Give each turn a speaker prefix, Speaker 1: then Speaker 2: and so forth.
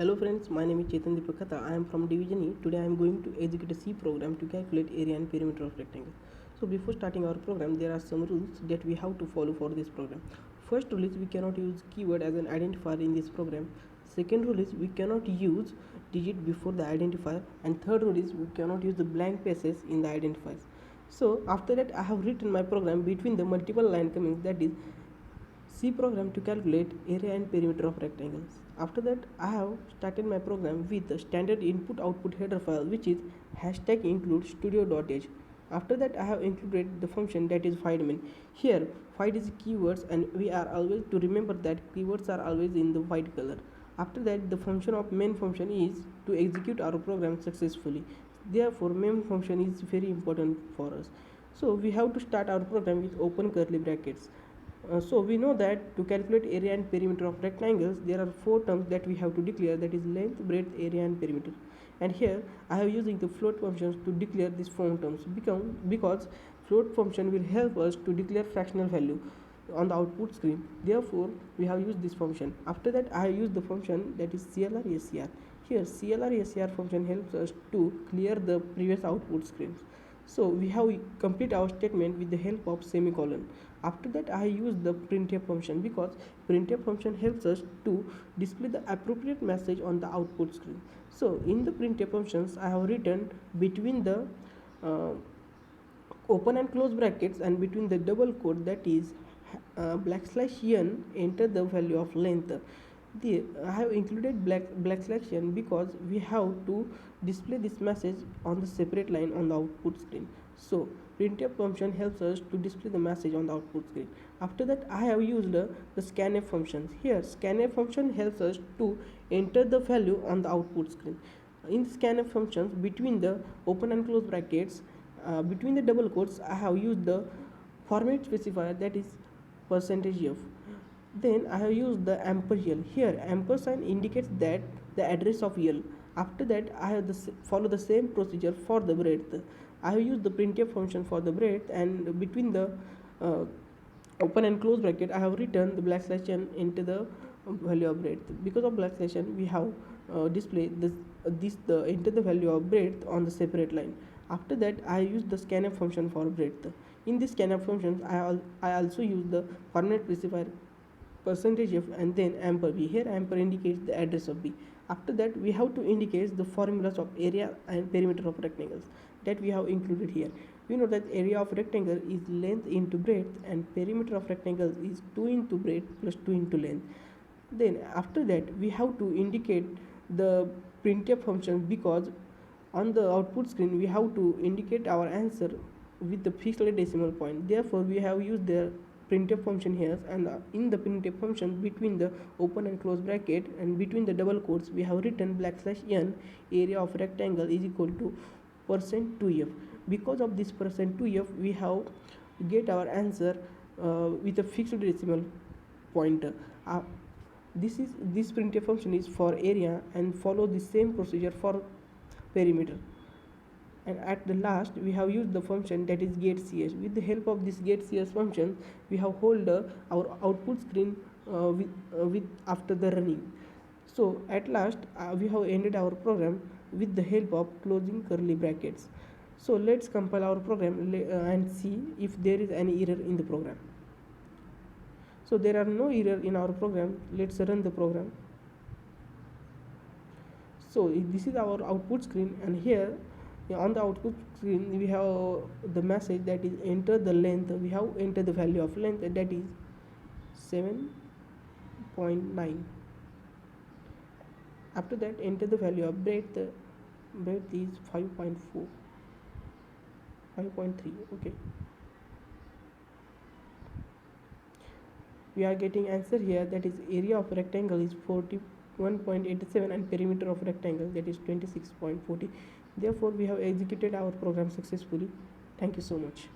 Speaker 1: Hello friends, my name is Chetan Dipakata. I am from Division E. Today I am going to execute a C program to calculate area and perimeter of rectangle. So before starting our program, there are some rules that we have to follow for this program. First rule is we cannot use keyword as an identifier in this program. Second rule is we cannot use digit before the identifier, and third rule is we cannot use the blank spaces in the identifiers. So after that I have written my program between the multiple line comments, that is C program to calculate area and perimeter of rectangles. After that I have started my program with the standard input output header file, which is hashtag include studio.h. After that I have included the function that is find main. Here find is keywords, and we are always to remember that keywords are always in the white color. After that the function of main function is to execute our program successfully. Therefore main function is very important for us. So we have to start our program with open curly brackets. So we know that to calculate area and perimeter of rectangles, there are four terms that we have to declare, that is length, breadth, area and perimeter. And here I have using the float functions to declare these four terms, because float function will help us to declare fractional value on the output screen. Therefore we have used this function. After that I have used the function that is CLR-SCR. Here CLR-SCR function helps us to clear the previous output screens. So we have complete our statement with the help of semicolon. After that I use the printf function, because printf function helps us to display the appropriate message on the output screen. So in the printf functions I have written between the open and close brackets and between the double quote, that is \n, enter the value of length. I have included \n because we have to display this message on the separate line on the output screen. So printf function helps us to display the message on the output screen. After that I have used the scanf functions. Here scanf function helps us to enter the value on the output screen. In the scanf functions, between the open and close brackets, between the double quotes, I have used the format specifier, that is %f. Then I have used the ampersand. Here ampersand indicates that the address of L. After that I have follow the same procedure for the breadth. I have used the printf function for the breadth, and between the open and close bracket I have written the \n into the value of breadth. Because of \n we have display the enter the value of breadth on the separate line. After that I use the scanf function for breadth. In this scanf functions I also use the format specifier %f and then amper b. Here amper indicates the address of b. After that we have to indicate the formulas of area and perimeter of rectangles that we have included here. We know that area of rectangle is length into breadth, and perimeter of rectangle is 2 into breadth plus 2 into length. Then after that we have to indicate the printf function, because on the output screen we have to indicate our answer with the fixed decimal point. Therefore we have used the printf function here, and in the printf function between the open and close bracket and between the double quotes we have written \n, area of rectangle is equal to %2f. Because of this %2f we have get our answer with a fixed decimal pointer. This printf function is for area and follow the same procedure for perimeter. And at the last we have used the function that is getCS. With the help of this getCS function we have hold our output screen with after the running. So at last we have ended our program with the help of closing curly brackets. So let's compile our program and see if there is any error in the program. So there are no error in our program. Let's run the program. So this is our output screen, and here on the output screen we have the message that is enter the length. We have entered the value of length, that is 7.9. After that enter the value of breadth. Breadth is 5.4, 5.3. okay, we are getting answer here, that is area of rectangle is 41.87 and perimeter of rectangle, that is 26.40. Therefore we have executed our program successfully. Thank you so much.